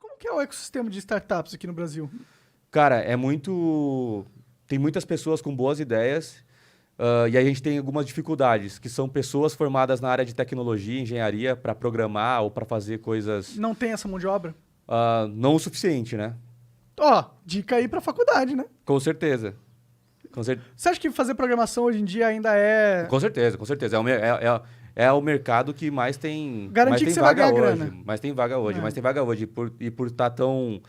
Como que é o ecossistema de startups aqui no Brasil? Cara, é muito... Tem muitas pessoas com boas ideias, e aí a gente tem algumas dificuldades, que são pessoas formadas na área de tecnologia, engenharia, para programar ou para fazer coisas Não tem essa mão de obra? não o suficiente, né? Ó, dica aí pra faculdade, né? Com certeza. Você acha que fazer programação hoje em dia ainda é... Com certeza, com certeza. É o mercado que mais tem, Garantir mais que tem você vai vaga ganhar hoje. grana. Mais tem vaga hoje, É. mais tem vaga hoje. E por estar tão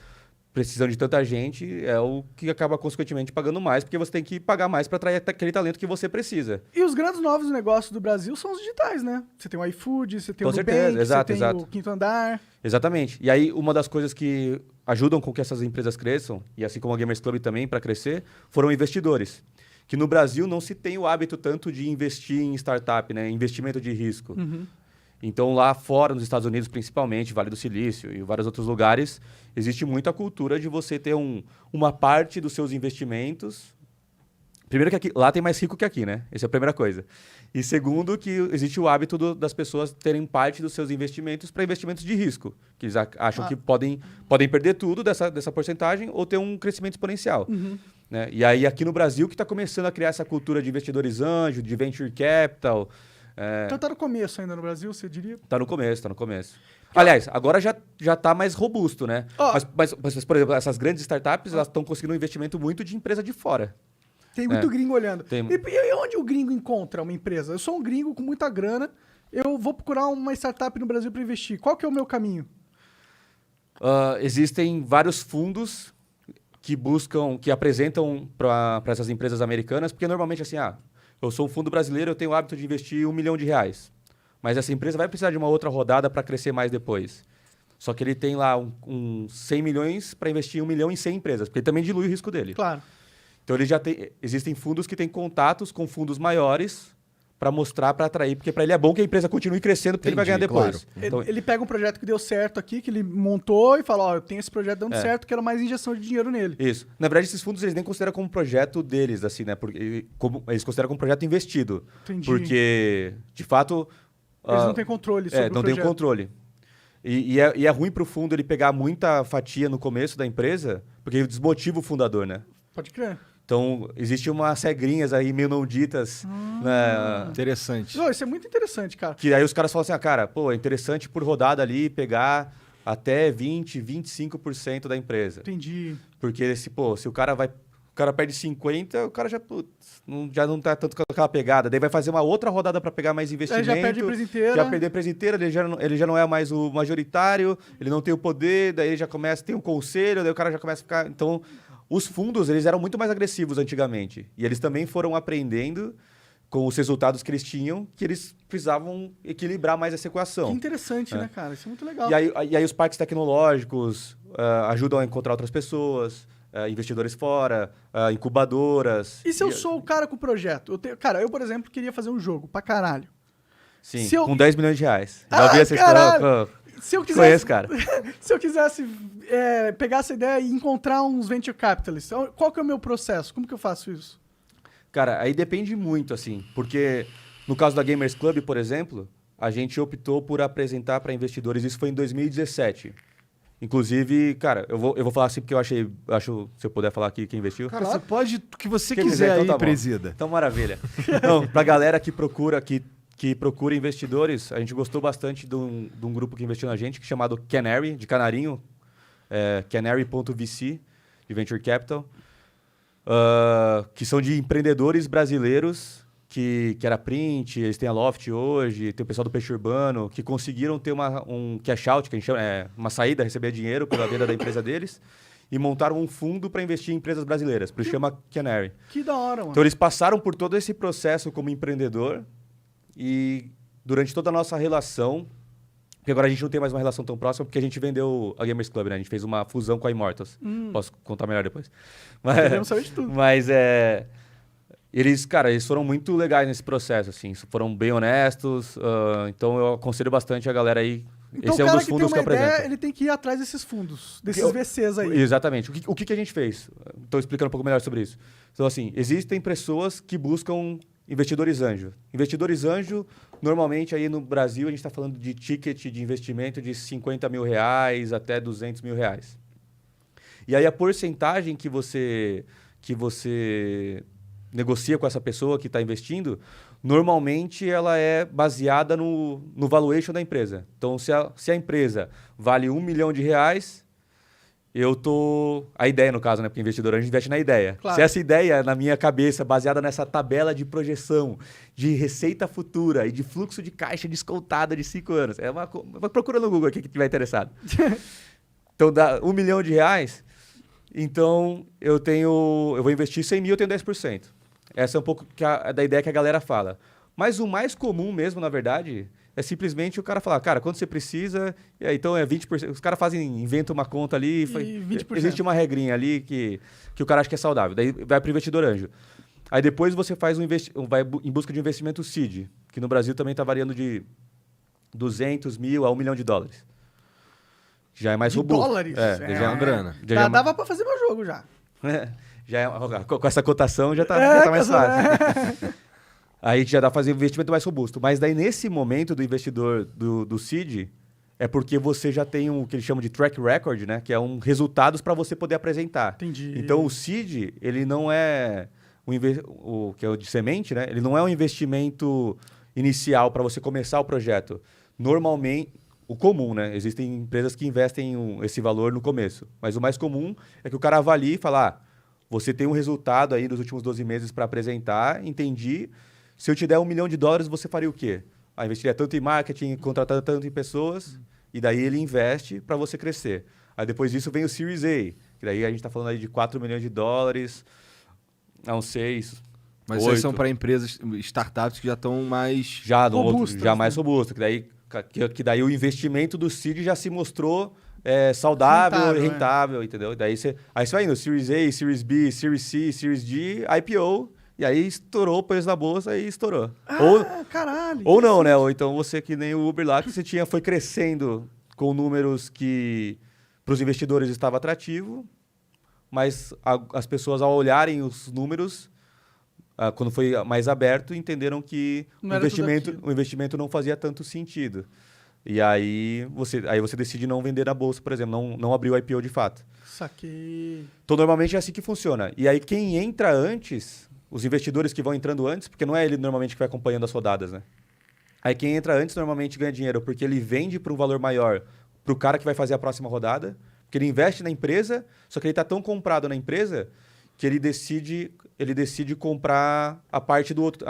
precisando de tanta gente, é o que acaba consequentemente pagando mais, porque você tem que pagar mais para atrair aquele talento que você precisa. E os grandes novos negócios do Brasil são os digitais, né? Você tem o iFood, você tem Com o certeza, Nubank, exato, você tem exato. o Quinto Andar. Exatamente. E aí, uma das coisas que ajudam com que essas empresas cresçam, e assim como a Gamers Club também para crescer, foram investidores. Que no Brasil não se tem o hábito tanto de investir em startup, né? Investimento de risco. Uhum. Então, lá fora, nos Estados Unidos, principalmente, Vale do Silício e vários outros lugares, existe muita cultura de você ter uma parte dos seus investimentos. Primeiro que aqui, lá tem mais rico que aqui, né? Essa é a primeira coisa. E segundo, que existe o hábito das pessoas terem parte dos seus investimentos para investimentos de risco. Que eles acham que podem perder tudo dessa porcentagem ou ter um crescimento exponencial. Uhum. Né? E aí, aqui no Brasil, que está começando a criar essa cultura de investidores anjo, de venture capital. Então tá no começo ainda no Brasil, você diria? Tá no começo, tá no começo. Aliás, agora já tá mais robusto, né? Ó. Mas, por exemplo, essas grandes startups, elas estão conseguindo um investimento muito de empresa de fora. Tem muito gringo olhando. Tem- E onde o gringo encontra uma empresa? Eu sou um gringo com muita grana, eu vou procurar uma startup no Brasil para investir. Qual que é o meu caminho? Existem vários fundos que apresentam para essas empresas americanas, porque normalmente assim, eu sou um fundo brasileiro, eu tenho o hábito de investir R$1 milhão. Mas essa empresa vai precisar de uma outra rodada para crescer mais depois. Só que ele tem lá uns 100 milhões para investir 1 milhão em 100 empresas, porque ele também dilui o risco dele. Claro. Então existem fundos que têm contatos com fundos maiores para mostrar, para atrair, porque para ele é bom que a empresa continue crescendo, porque ele vai ganhar Entendi, depois. claro. Então, Ele pega um projeto que deu certo aqui, que ele montou e fala, ó, eu tenho esse projeto dando certo, quero mais injeção de dinheiro nele. isso. Na verdade, esses fundos eles nem consideram como projeto deles, assim, né? Porque eles consideram como projeto investido. Entendi. Porque, de fato... Eles não têm controle sobre o não projeto. tem o controle. E é ruim para o fundo ele pegar muita fatia no começo da empresa, porque ele desmotiva o fundador, né? Pode crer. Então, existem umas regrinhas aí meio não ditas, né? Interessante. Não, isso é muito interessante, cara. Que aí os caras falam assim, cara, pô, é interessante por rodada ali pegar até 20, 25% da empresa. Entendi. Porque se o cara perde 50, o cara já não tá tanto com aquela pegada. Daí vai fazer uma outra rodada para pegar mais investimento. Aí já perde a empresa inteira. Já perdeu a empresa inteira, ele já não é mais o majoritário, ele não tem o poder, daí ele já tem um conselho, daí o cara já começa a ficar... Então, os fundos, eles eram muito mais agressivos antigamente. E eles também foram aprendendo com os resultados que eles tinham, que eles precisavam equilibrar mais essa equação. Que interessante, né, cara? Isso é muito legal. E aí os parques tecnológicos ajudam a encontrar outras pessoas, investidores fora, incubadoras. E se eu sou o cara com o projeto? Cara, eu, por exemplo, queria fazer um jogo pra caralho. Sim, se eu- com 10 milhões de reais. Ah, Já vi essa caralho! história. Se eu quisesse, Conheço, cara. se eu quisesse pegar essa ideia e encontrar uns venture capitalists, qual que é o meu processo? Como que eu faço isso? Cara, aí depende muito, assim, porque no caso da Gamers Club, por exemplo, a gente optou por apresentar para investidores, isso foi em 2017. Inclusive, cara, eu vou falar assim porque eu acho, se eu puder falar aqui quem investiu. Cara, você pode o que você Quem quiser então aí, tá bom. presida. Então, maravilha. Não, pra galera que procura investidores, a gente gostou bastante de um grupo que investiu na gente, que é chamado Canary, de canarinho, canary.vc, de Venture Capital, que são de empreendedores brasileiros, que era Print, eles têm a Loft hoje, tem o pessoal do Peixe Urbano, que conseguiram ter um cash out, que a gente chama, uma saída, receber dinheiro pela venda da empresa deles, e montaram um fundo para investir em empresas brasileiras, por isso chama Canary. Que da hora, mano. Então eles passaram por todo esse processo como empreendedor e durante toda a nossa relação, porque agora a gente não tem mais uma relação tão próxima, porque a gente vendeu a Gamers Club, né? A gente fez uma fusão com a Immortals. Posso contar melhor depois. Queremos saber de tudo. Mas eles foram muito legais nesse processo, assim, foram bem honestos. Então eu aconselho bastante a galera aí. Então Esse é o um cara dos que fundos tem que uma eu ideia, apresento. ele tem que ir atrás desses fundos, desses Eu- VCs aí. Exatamente. O que a gente fez? Estou explicando um pouco melhor sobre isso. Então, assim, existem pessoas que buscam investidores anjo. Investidores anjo Normalmente, aí no Brasil, a gente está falando de ticket de investimento de R$50 mil até R$200 mil. E aí a porcentagem que você negocia com essa pessoa que está investindo, normalmente ela é baseada no valuation da empresa. Então, se a empresa vale R$1 milhão, a ideia, no caso, né? Porque investidor, a gente investe na ideia. Claro. Se essa ideia, na minha cabeça, baseada nessa tabela de projeção de receita futura e de fluxo de caixa descontada de 5 anos, procura no Google aqui que tiver interessado. Então, dá R$1 milhão, então eu vou investir 100 mil, eu tenho 10%. Essa é um pouco da ideia que a galera fala. Mas o mais comum mesmo, na verdade, é simplesmente o cara falar, cara, quando você precisa, e aí, então é 20%. Os caras inventam uma conta ali, e 20%. Existe uma regrinha ali que o cara acha que é saudável. Daí vai para o investidor anjo. Aí depois você faz vai em busca de investimento seed, que no Brasil também está variando de 200 mil a $1 milhão. Já é mais De robusto. dólares? Já é uma grana. Dava pra fazer meu jogo já. Com essa cotação já tá mais fácil. Aí já dá pra fazer um investimento mais robusto. Mas daí, nesse momento do investidor do seed, é porque você já tem o que eles chamam de track record, né? Que é resultados para você poder apresentar. Entendi. Então, o seed, ele não é que é o de semente, né? Ele não é um investimento inicial para você começar o projeto. Normalmente, o comum, né? Existem empresas que investem esse valor no começo. Mas o mais comum é que o cara avalie e fala, você tem um resultado aí nos últimos 12 meses para apresentar, entendi. Se eu te der $1 milhão, você faria o quê? Investiria tanto em marketing, contratar tanto em pessoas, e daí ele investe para você crescer. Aí depois disso vem o Series A, que daí a gente está falando aí de $4 milhões, a uns 6, Mas 8. esses são para empresas, startups que já estão mais... Mais robusto, que daí o investimento do seed já se mostrou saudável, rentável, entendeu? Daí aí você vai indo, Series A, Series B, Series C, Series D, IPO, e aí estourou o preço da bolsa e estourou. Caralho. Ou não, né? Ou então você que nem o Uber lá, que você foi crescendo com números que para os investidores estava atrativo, mas as pessoas ao olharem os números, quando foi mais aberto, entenderam que o investimento não fazia tanto sentido. E aí você decide não vender na bolsa, por exemplo, não abrir o IPO de fato. Saquei. Então, normalmente é assim que funciona. E aí quem entra antes, os investidores que vão entrando antes, porque não é ele normalmente que vai acompanhando as rodadas, né? Aí quem entra antes normalmente ganha dinheiro, porque ele vende para um valor maior para o cara que vai fazer a próxima rodada, porque ele investe na empresa, só que ele está tão comprado na empresa que ele decide comprar a parte do outro.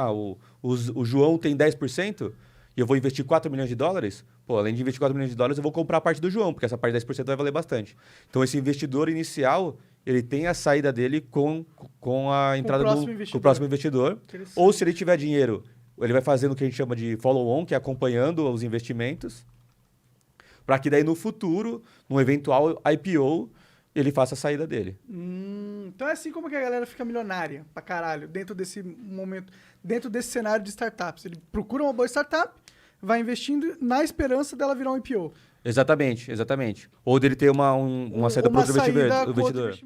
O João tem 10% e eu vou investir $4 milhões. Pô, além de investir $4 milhões, eu vou comprar a parte do João, porque essa parte de 10% vai valer bastante. Então, esse investidor inicial, ele tem a saída dele com a entrada com o próximo investidor. Ou se ele tiver dinheiro, ele vai fazendo o que a gente chama de follow-on, que é acompanhando os investimentos, para que daí no futuro, num eventual IPO, ele faça a saída dele. Então é assim como que a galera fica milionária pra caralho, dentro desse momento, dentro desse cenário de startups. Ele procura uma boa startup, vai investindo na esperança dela virar um IPO. Exatamente. Ou dele ter uma saída para o investidor.